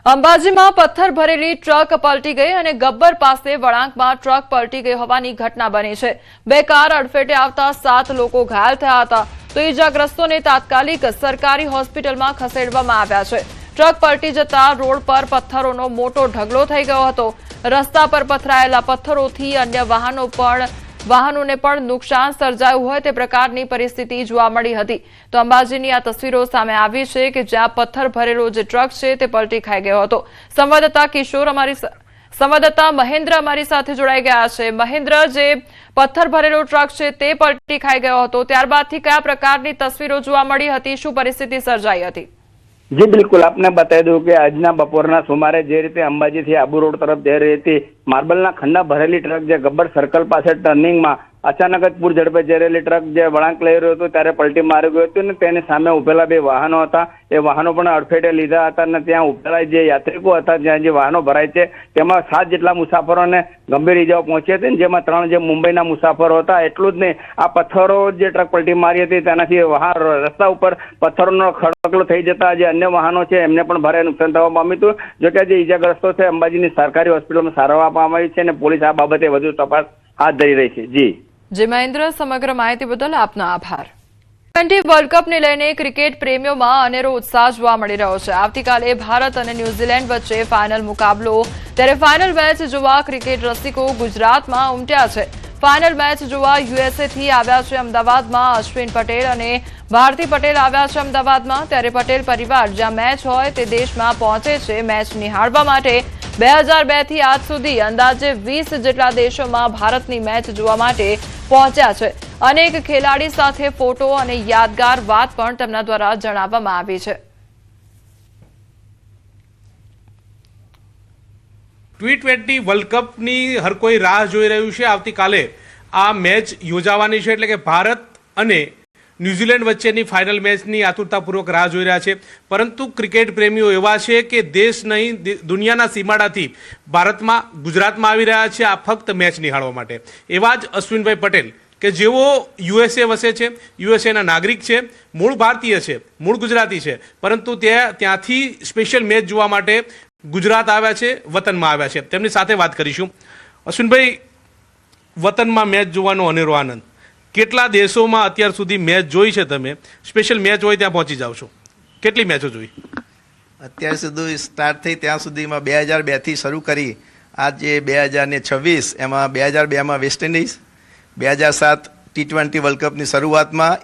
અંબાજીમાં પથ્થર ભરેલી ટ્રક પલટી ગઈ અને ગબ્બર પાસે વળાંકમાં ટ્રક પલટી ગઈ હોવાની ઘટના બની છે। બે કાર અડફેટે આવતા 7 લોકો ઘાયલ થયા હતા તો ઈજાગ્રસ્તોને તાત્કાલિક સરકારી હોસ્પિટલમાં ખસેડવામાં આવ્યા છે। ટ્રક પલટી જતા રોડ પર પથ્થરોનો મોટો ઢગલો થઈ ગયો હતો। રસ્તા પર પથરાયેલા પથ્થરોથી અન્ય વાહનોને પણ નુકસાન સર્જાયું હોય તે પ્રકારની પરિસ્થિતિ જોવા મળી હતી। તો અંબાજીની આ તસવીરો સામે આવી છે કે જ્યાં પથ્થર ભરેલો જે ટ્રક છે તે પલટી ખાઈ ગયો હતો। સંવાદદાતા મહેન્દ્ર અમારી સાથે જોડાઈ ગયા છે। મહેન્દ્ર, જે પથ્થર ભરેલો ટ્રક છે તે પલટી ખાઈ ગયો હતો, ત્યારબાદથી કયા પ્રકારની તસવીરો જોવા મળી હતી, શું પરિસ્થિતિ સર્જાઈ હતી? જી બિલકુલ, આપને બતાવી દઉં કે આજના બપોરના સુમારે જે રીતે અંબાજીથી આબુ રોડ તરફ જઈ રહી હતી માર્બલના ખંડા ભરેલી ટ્રક જે ગબ્બર સર્કલ પાસે ટર્નિંગમાં અચાનક જ પૂર ઝડપે જઈ રહેલી ટ્રક જે વળાંક લઈ રહ્યો હતો ત્યારે પલટી મારી ગયો હતો અને તેની સામે ઉભેલા બે વાહનો હતા એ વાહનો પણ અડફેટે લીધા હતા અને ત્યાં ઉભેલા જે યાત્રિકો હતા જ્યાં જે વાહનો ભરાય છે તેમાં 7 જેટલા મુસાફરોને ગંભીર ઇજાઓ પહોંચી હતી, જેમાં 3 જે મુંબઈના મુસાફરો હતા। એટલું જ નહીં, આ પથ્થરો જે ટ્રક પલટી મારી હતી તેનાથી રસ્તા ઉપર પથ્થરોનો ખડકલો થઈ જતા જે અન્ય વાહનો છે એમને પણ ભારે નુકસાન થવા પામ્યું હતું। જોકે જે ઈજાગ્રસ્તો છે અંબાજીની સરકારી હોસ્પિટલમાં સારવાર આપવામાં આવી છે અને પોલીસ આ બાબતે વધુ તપાસ હાથ ધરી રહી છે। જી મહેન્દ્ર, સમગ્ર માહિતી બદલ આપનો આભાર। T20 વર્લ્ડ કપને લઈને ક્રિકેટ પ્રેમીઓમાં અનેરો ઉત્સાહ જોવા મળી રહ્યો છે। આવતીકાલે ભારત અને ન્યૂઝીલેન્ડ વચ્ચે ફાઇનલ મુકાબલો, ત્યારે ફાઇનલ મેચ જોવા ક્રિકેટ રસિકો ગુજરાતમાં ઉમટ્યા છે। ફાઇનલ મેચ જોવા યુએસએ થી આવ્યા છે અમદાવાદમાં અશ્વિન પટેલ અને ભારતી પટેલ આવ્યા છે અમદાવાદમાં। ત્યારે પટેલ પરિવાર જ્યાં મેચ હોય તે દેશમાં પહોંચે છે મેચ નિહાળવા માટે। 2002 થી આજ સુધી અંદાજે 20 જેટલા દેશોમાં ભારતની મેચ જોવા માટે પહોંચ્યા છે। અનેક ખેલાડી સાથે ફોટો અને યાદગાર વાત પણ તેમના દ્વારા જણાવવામાં આવી છે। T20 વર્લ્ડ કપની હર કોઈ રાહ જોઈ રહ્યું છે। આવતીકાલે આ મેચ યોજાવાની છે, એટલે કે ભારત અને ન્યૂઝીલેન્ડ વચ્ચેની ફાઇનલ મેચની આતુરતાપૂર્વક રાહ જોઈ રહ્યા છે। પરંતુ ક્રિકેટ પ્રેમીઓ એવા છે કે દેશ નહીં દુનિયાના સીમાડાથી ગુજરાતમાં આવી રહ્યા છે આ ફક્ત મેચ નિહાળવા માટે। એવા જ અશ્વિનભાઈ પટેલ કે જેઓ યુએસએ વસે છે, યુએસએના નાગરિક છે, મૂળ ભારતીય છે, મૂળ ગુજરાતી છે, પરંતુ ત્યાંથી સ્પેશિયલ મેચ જોવા માટે ગુજરાત આવ્યા છે, વતનમાં આવ્યા છે। તેમની સાથે વાત કરીશું। અશ્વિનભાઈ, વતનમાં મેચ જોવાનો અનેરો આનંદ, કેટલા દેશોમાં અત્યાર સુધી મેચ જોઈ છે તમે? સ્પેશિયલ મેચ હોય ત્યાં પહોંચી જાવ છો, કેટલી મેચો જોઈ? અત્યાર સુધી સ્ટાર્ટ થઈ ત્યાં સુધીમાં 2002 થી શરૂ કરી આજે 2026 એમાં 2002માં વેસ્ટ ઇન્ડિઝ, 2007 T20 વર્લ્ડ કપની શરૂઆતમાં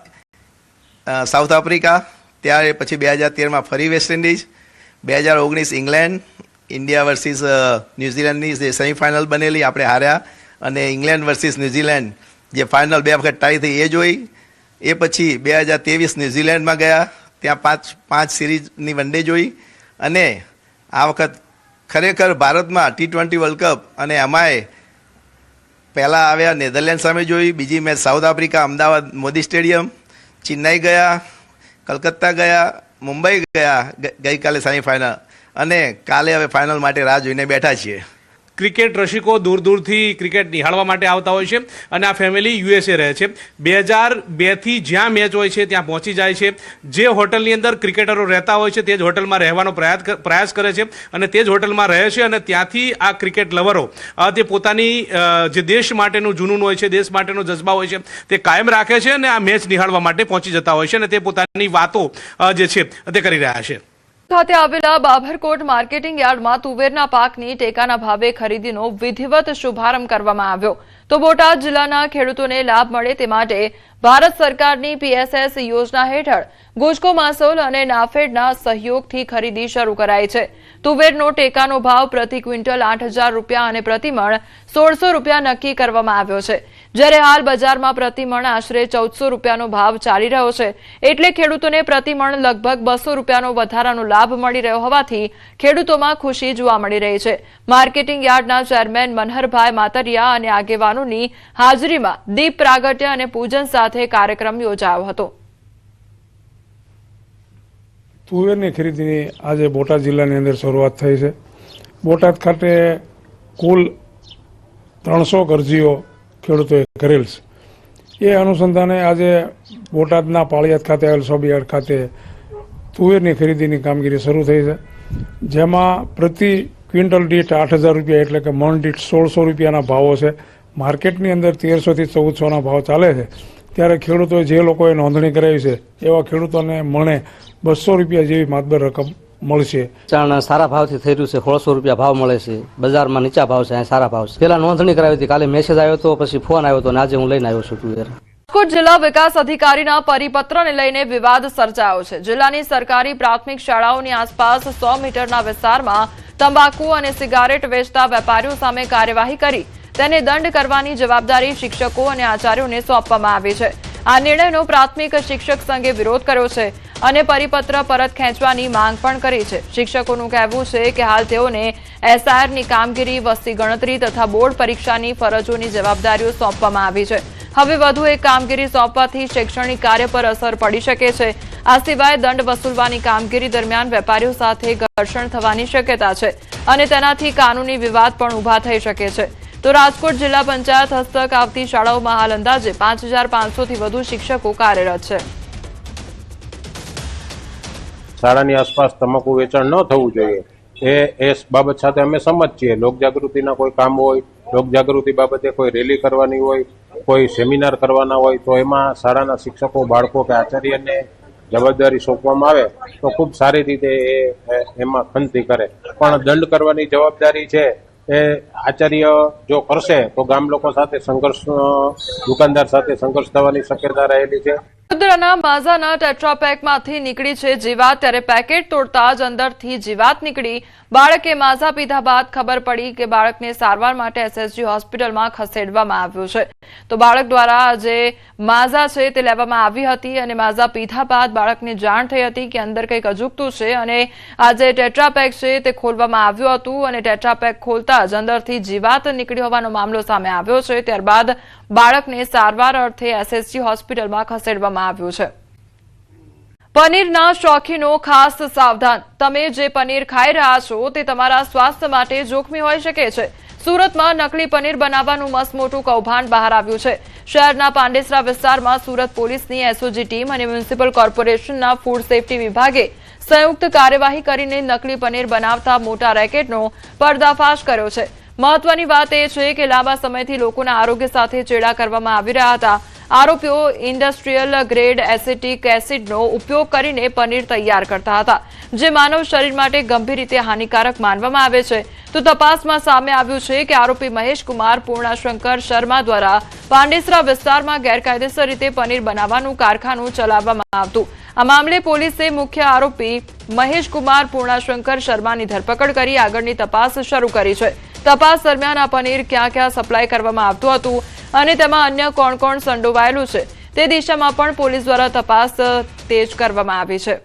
સાઉથ આફ્રિકા, ત્યારે પછી 2013માં ફરી West Indies, 2019 England, India versus ન્યૂઝીલેન્ડની જે સેમીફાઇનલ બનેલી આપણે હાર્યા, અને ઇંગ્લેન્ડ વર્સિસ ન્યૂઝીલેન્ડ જે ફાઇનલ 2 વખત ટાઈ થઈ એ જોઈ। એ પછી 2023 ન્યૂઝીલેન્ડમાં ગયા, ત્યાં 5 સિરીઝની વનડે જોઈ, અને આ વખત ખરેખર ભારતમાં T20 વર્લ્ડ કપ અને એમાંય પહેલાં આવ્યા નેધરલેન્ડ સામે જોઈ, બીજી match south Africa Ahmedabad Modi stadium, Chennai ગયા, કલકત્તા ગયા, મુંબઈ ગયા ગઈકાલે સેમીફાઇનલ, અને કાલે હવે ફાઇનલ માટે રાહ જોઈને બેઠા છીએ। ક્રિકેટ રસિકો દૂર દૂરથી ક્રિકેટ નિહાળવા માટે આવતા હોય છે અને આ ફેમિલી યુએસએ રહે છે। 2002 થી જ્યાં મેચ હોય છે ત્યાં પહોંચી જાય છે। જે હોટલની અંદર ક્રિકેટરો રહેતા હોય છે તે જ હોટલમાં રહેવાનો પ્રયાસ કરે છે અને તે જ હોટલમાં રહે છે, અને ત્યાંથી આ ક્રિકેટ લવરો તે પોતાની જે દેશ માટેનું જુનૂન હોય છે, દેશ માટેનો જજ્બા હોય છે તે કાયમ રાખે છે અને આ મેચ નિહાળવા માટે પહોંચી જતા હોય છે અને તે પોતાની વાતો જે છે તે કરી રહ્યા છે। ખાતે આવેલા બાભરકોટ માર્કેટિંગ યાર્ડમાં તુવેરના પાકની ટેકાના ભાવે ખરીદીનો વિધિવત શુભારંભ કરવામાં આવ્યો। તો બોટાદ જિલ્લાના ખેડૂતોને લાભ મળે તે માટે ભારત સરકારની PSS યોજના હેઠળ ગુજકો માસોલ અને નાફેડના સહયોગથી ખરીદી શરૂ કરાઈ છે। તુવેરનો ટેકાનો ભાવ પ્રતિ ક્વિન્ટલ 8,000 રૂપિયા અને પ્રતિમણ 1,600 રૂપિયા નક્કી કરવામાં આવ્યો છે, જ્યારે હાલ બજારમાં પ્રતિમણ આશરે 1,400 રૂપિયાનો ભાવ ચાલી રહ્યો છે। એટલે ખેડૂતોને પ્રતિમણ લગભગ 200 રૂપિયાનો વધારાનો લાભ મળી રહ્યો હોવાથી ખેડૂતોમાં ખુશી જોવા મળી રહી છે। માર્કેટિંગ યાર્ડના ચેરમેન મનહરભાઈ માતરિયા અને આગેવાનોની હાજરીમાં દીપ પ્રાગટ્ય અને પૂજન સાથે કાર્યક્રમ યોજાયો હતો। તુવેરની ખરીદીની આજે બોટાદ જિલ્લાની અંદર શરૂઆત થઈ છે। બોટાદ ખાતે કુલ 300 અરજીઓ ખેડૂતોએ કરેલ છે। એ અનુસંધાને આજે બોટાદના પાળિયાદ ખાતે આવેલ સબ યાર્ડ ખાતે તુવેરની ખરીદીની કામગીરી શરૂ થઈ છે। જેમાં પ્રતિ ક્વિન્ટલ દીઠ 8,000 રૂપિયા એટલે કે મણ દીઠ 1,600 રૂપિયાના ભાવો છે. માર્કેટની અંદર 1,300 થી 1,400ના ભાવ ચાલે છે. ત્યારે ખેડૂતોએ જે લોકોએ નોંધણી કરાવી છે એવા ખેડૂતોને મણે 200 રૂપિયા જેવી માતબર રકમ મળશે. ચણ સારા ભાવથી થઈ રહ્યું છે, 1,600 રૂપિયા ભાવ મળે છે. બજારમાં નીચા ભાવ છે, અહીં સારા ભાવ છે. પેલા નોંધણી કરાવી હતી, કાલે મેસેજ આવ્યો હતો, પછી ફોન આવ્યો હતો અને આજે હું લઈને આવ્યો છું તુવેર. રાજકોટ જિલ્લા વિકાસ અધિકારીના પરિપત્રને લઈને વિવાદ સર્જાયો છે. જિલ્લાની સરકારી પ્રાથમિક શાળાઓની આસપાસ 100 મીટરના વિસ્તારમાં તંબાકુ અને સિગારેટ વેચતા વેપારીઓ સામે કાર્યવાહી કરી તેને દંડ કરવાની જવાબદારી શિક્ષકો અને આચાર્યોને સોંપવામાં આવી છે. આ નિર્ણયનો પ્રાથમિક શિક્ષક સંઘે વિરોધ કર્યો છે અને પરિપત્ર પરત ખેંચવાની માંગ પણ કરી છે. શિક્ષકોનું કહેવું છે કે હાલ તેઓને એસઆઈઆરની કામગીરી, વસ્તી ગણતરી તથા બોર્ડ પરીક્ષાની ફરજોની જવાબદારીઓ સોંપવામાં આવી છે. હવે વધુ એક કામગીરી સોંપવાથી શૈક્ષણિક કાર્ય પર અસર પડી શકે છે. આ સિવાય દંડ વસૂલવાની કામગીરી દરમિયાન વેપારીઓ સાથે ઘર્ષણ થવાની શક્યતા છે અને તેનાથી કાનૂની વિવાદ પણ ઊભા થઈ શકે છે. તો રાજકોટ જિલ્લા પંચાયત હસ્તક આવતી શાળાઓમાં હાલ અંદાજે 5,500 થી વધુ શિક્ષકો કાર્યરત છે. શાળાની આસપાસ તમાકુ વેચાણ ન થવું જોઈએ એ બાબત સાથે અમે સમજ છીએ. લોકજાગૃતિના કોઈ કામ હોય, લોકજાગૃતિ બાબતે કોઈ રેલી કરવાની હોય, કોઈ સેમિનાર કરવાના હોય તો એમાં શાળાના શિક્ષકો, બાળકો કે આચાર્યને જવાબદારી સોંપવામાં આવે તો ખૂબ સારી રીતે એમાં ખંતી કરે. પણ દંડ કરવાની જવાબદારી છે એ આચાર્ય જો કરશે તો ગામ લોકો સાથે સંઘર્ષ, દુકાનદાર સાથે સંઘર્ષ થવાની શક્યતા રહેલી છે. વડોદરાના માઝાના ટેટ્રાપેકમાંથી નીકળી છે જીવાત, ત્યારે પેકેટ તોડતા જ અંદરથી જીવાત નીકળી. બાળકે માઝા પીધા બાદ ખબર પડી કે બાળકને સારવાર માટે એસએસજી હોસ્પિટલમાં ખસેડવામાં આવ્યું છે. તો બાળક દ્વારા જે માઝા છે તે લેવામાં આવી હતી અને માઝા પીધા બાદ બાળકને જાણ થઈ હતી કે અંદર કંઈક અજુગતું છે અને આ જે ટેટ્રાપેક છે તે ખોલવામાં આવ્યું હતું અને ટેટ્રાપેક ખોલતા જ અંદરથી જીવાત નીકળી હોવાનો મામલો સામે આવ્યો છે. ત્યારબાદ બાળકને સારવાર અર્થે એસએસજી હોસ્પિટલમાં ખસેડવામાં આવ્યું છે. પનીરના શોખીનો ખાસ સાવધાન, તમે જે પનીર ખાઈ રહ્યા છો તે તમારા સ્વાસ્થ્ય માટે જોખમી હોઈ શકે છે. સુરતમાં નકલી પનીર બનાવવાનું મસ્ત મોટું કૌભાંડ બહાર આવ્યું છે. શહેરના પાંડેસરા વિસ્તારમાં સુરત પોલીસની એસઓજી ટીમ અને મ્યુનિસિપલ કોર્પોરેશનના ફૂડ સેફટી વિભાગે સંયુક્ત કાર્યવાહી કરીને નકલી પનીર બનાવતા મોટા રેકેટનો પર્દાફાશ કર્યો છે. મહત્વની વાત એ છે કે લાંબા સમયથી લોકોના આરોગ્ય સાથે ચેડા કરવામાં આવી રહ્યા હતા. આરોપીઓ ઇન્ડસ્ટ્રીયલ ગ્રેડ એસિટિક એસિડનો ઉપયોગ કરીને પનીર તૈયાર કરતા હતા, જે માનવ શરીર માટે ગંભીર રીતે હાનિકારક માનવામાં આવે છે. તો તપાસમાં સામે આવ્યું છે કે આરોપી મહેશ કુમાર પૂર્ણાશંકર શર્મા દ્વારા પાંડેસરા વિસ્તારમાં ગેરકાયદેસર રીતે પનીર બનાવવાનું કારખાનું ચલાવવામાં આવતું. આ મામલે પોલીસે મુખ્ય આરોપી મહેશ કુમાર પૂર્ણાશંકર શર્માની ધરપકડ કરી આગળની તપાસ શરૂ કરી છે. તપાસ દરમિયાન આ પનીર ક્યાં ક્યાં સપ્લાય કરવામાં આવતું હતું અને તેમાં અન્ય કોણ કોણ સંડોવાયેલું છે તે દિશામાં પણ પોલીસ દ્વારા તપાસ તેજ કરવામાં આવી છે.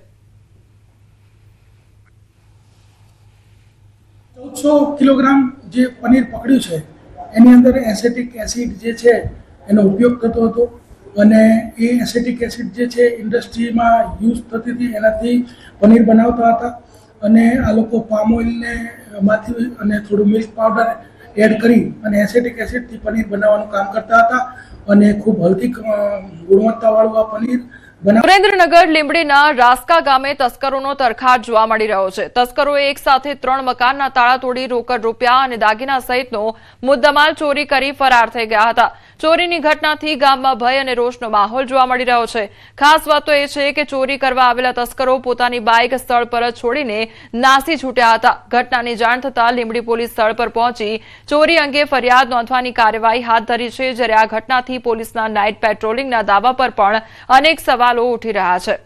1400 કિલોગ્રામ જે પનીર પકડ્યું છે એની અંદર એસેટિક એસિડ જે છે એનો ઉપયોગ થતો હતો અને એ એસેટિક એસિડ જે છે ઇન્ડસ્ટ્રીમાં યુઝ થતી હતી, એનાથી પનીર બનાવતા હતા અને આ લોકો પામ ઓઇલને માંથી અને થોડું મિલ્ક પાવડર એડ કરી અને એસેટિક એસિડથી પનીર બનાવવાનું કામ કરતા હતા અને ખૂબ હલકી ગુણવત્તાવાળું આ પનીર. સુરેન્દ્રનગર લીંબડીના રાસ્કા ગામે તસ્કરોનો તરખાટ જોવા મળી રહ્યો છે. તસ્કરોએ એક સાથે 3 મકાનના તાળા તોડી રોકડ રૂપિયા અને દાગીના સહિતનો મુદ્દામાલ ચોરી કરી ફરાર થઈ ગયા હતા. ચોરીની ઘટનાથી ગામમાં ભય અને રોષનો માહોલ જોવા મળી રહ્યો છે. ખાસ વાત તો એ છે કે ચોરી કરવા આવેલા તસ્કરો પોતાની બાઇક સ્થળ પર જ છોડીને નાસી છૂટ્યા હતા. ઘટનાની જાણ થતાં લીંબડી પોલીસ સ્થળ પર પહોંચી ચોરી અંગે ફરિયાદ નોંધવાની કાર્યવાહી હાથ ધરી છે. જ્યારે આ ઘટનાથી પોલીસના નાઇટ પેટ્રોલિંગના દાવા પર પણ અનેક સવાલો ઉઠી રહ્યા છે.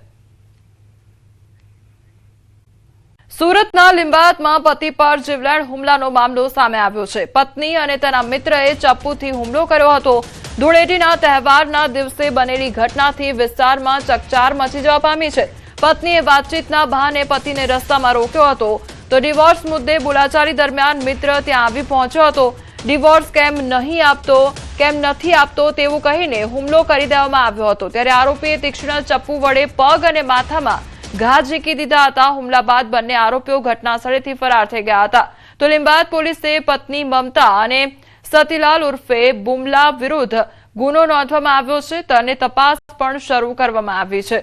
સુરતના લીંબાયતમાં પતિ પર જીવલેણ હુમલાનો મામલો સામે આવ્યો છે. પત્ની અને તેના મિત્રએ ચપ્પુથી હુમલો કર્યો હતો. ધૂળેટીના તહેવારના દિવસે બનેલી ઘટનાથી વિસ્તારમાં ચકચાર મચી જવા પામી છે. પત્નીએ વાતચીતના બહાને પતિને રસ્તામાં રોક્યો હતો તો ડિવોર્સ મુદ્દે બોલાચાલી દરમિયાન મિત્ર ત્યાં આવી પહોંચ્યો હતો. ડિવોર્સ કેમ નથી આપતો તેવું કહીને હુમલો કરી દેવામાં આવ્યો હતો. ત્યારે આરોપીએ તીક્ષ્ણ ચપ્પુ વડે પગ અને માથામાં ઘા ઝીકી દીધા હતા. હુમલા બાદ બંને આરોપીઓ ઘટના સ્થળેથી ફરાર થઈ ગયા હતા. તો લીંબાયત પોલીસે પત્ની મમતા અને સતીલાલ ઉર્ફે બુમલા વિરુદ્ધ ગુનો નોંધવામાં આવ્યો છે અને તપાસ પણ શરૂ કરવામાં આવી છે.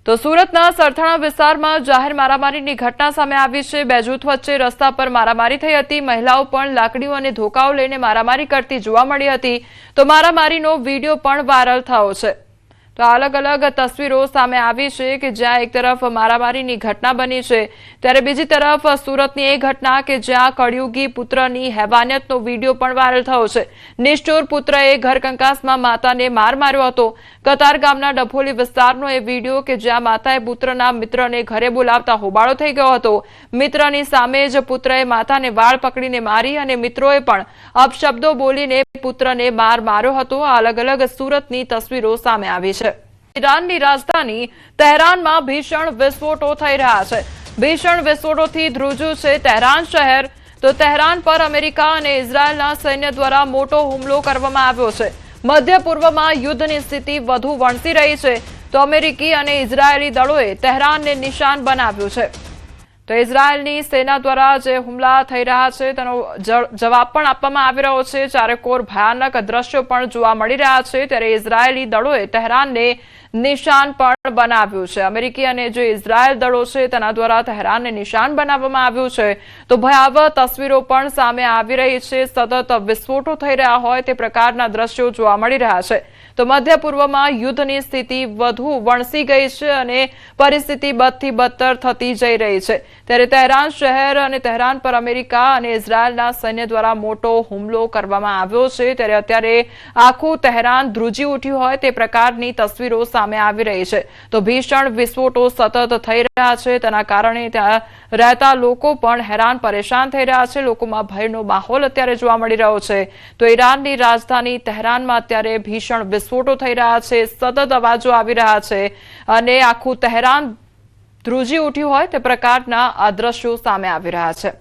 તો સુરતના સરથાણા વિસ્તારમાં જાહેર મારામારીની ઘટના સામે આવી છે। બે જૂથ વચ્ચે રસ્તા પર મારામારી થઈ હતી। મહિલાઓ પણ લાકડીઓ અને ધોકાઓ લઈને મારામારી કરતી જોવા મળી હતી। તો મારામારીનો વિડીયો પણ વાયરલ થયો છે। તો અલગ અલગ તસવીરો સામે આવી છે કે જ્યાં એક તરફ મારામારીની ઘટના બની છે, ત્યારે બીજી તરફ સુરતની એ ઘટના કે જ્યાં કળયુગી પુત્રની હેવાનિયતનો વિડીયો પણ વાયરલ થયો છે। નિષ્ઠુર પુત્રએ ઘર કંકાસમાં માતાને માર માર્યો હતો। કતાર ગામના ડભોલી વિસ્તારનો એ વિડીયો કે જ્યાં માતાએ પુત્રના મિત્રને ઘરે બોલાવતા હોબાળો થઈ ગયો હતો। મિત્રની સામે જ પુત્રએ માતાને વાળ પકડીને મારી અને મિત્રોએ પણ અપશબ્દો બોલીને પુત્રને માર માર્યો હતો। આ અલગ અલગ સુરતની તસવીરો સામે આવી છે। ઈરાનની રાજધાની તહેરાનમાં ભીષણ વિસ્ફોટો થઈ રહ્યા છે। ભીષણ વિસ્ફોટોથી ધ્રુજ્યું છે તહેરાન શહેર। તો તહેરાન પર અમેરિકા અને ઇઝરાયલના સૈન્ય દ્વારા મોટો હુમલો કરવામાં આવ્યો છે। મધ્ય પૂર્વમાં યુદ્ધની સ્થિતિ વધુ વણસી રહી છે। તો અમેરિકી અને ઇઝરાયેલી દળોએ તહેરાનને નિશાન બનાવ્યું છે। તો ઇઝરાયેલની સેના દ્વારા જે હુમલા થઈ રહ્યા છે તેનો જવાબ પણ આપવામાં આવી રહ્યો છે। ચારેકોર ભયાનક દ્રશ્યો પણ જોવા મળી રહ્યા છે। ત્યારે ઇઝરાયેલી દળોએ તહેરાનને નિશાન પણ બનાવ્યું છે। અમેરિકી અને જે ઇઝરાયેલ દળો છે તેના દ્વારા તહેરાનને નિશાન બનાવવામાં આવ્યું છે। તો ભયાવહ તસવીરો પણ સામે આવી રહી છે। સતત વિસ્ફોટો થઈ રહ્યા હોય તે પ્રકારના દ્રશ્યો જોવા મળી રહ્યા છે। તો મધ્ય પૂર્વમાં યુદ્ધની સ્થિતિ વધુ વણસી ગઈ છે અને પરિસ્થિતિ બદથી બદતર થતી જઈ રહી છે। ત્યારે તહેરાન શહેર અને તહેરાન પર અમેરિકા અને ઇઝરાયેલના સૈન્ય દ્વારા મોટો હુમલો કરવામાં આવ્યો છે। ત્યારે અત્યારે આખું તહેરાન ધ્રુજી ઉઠ્યું હોય તે પ્રકારની તસવીરો સામે આવી રહી છે। તો ભીષણ વિસ્ફોટો સતત થઈ રહ્યા છે, તેના કારણે ત્યાં રહેતા લોકો પણ હેરાન પરેશાન થઈ રહ્યા છે। લોકોમાં ભયનો માહોલ અત્યારે જોવા મળી રહ્યો છે। તો ઈરાનની રાજધાની તહેરાનમાં અત્યારે ભીષણ વિસ્ફોટો થઈ રહ્યા છે, સતત અવાજો આવી રહ્યા છે અને આખું તહેરાન ધ્રુજી ઉઠ્યું હોય તે પ્રકારના આ દ્રશ્યો સામે આવી રહ્યા છે।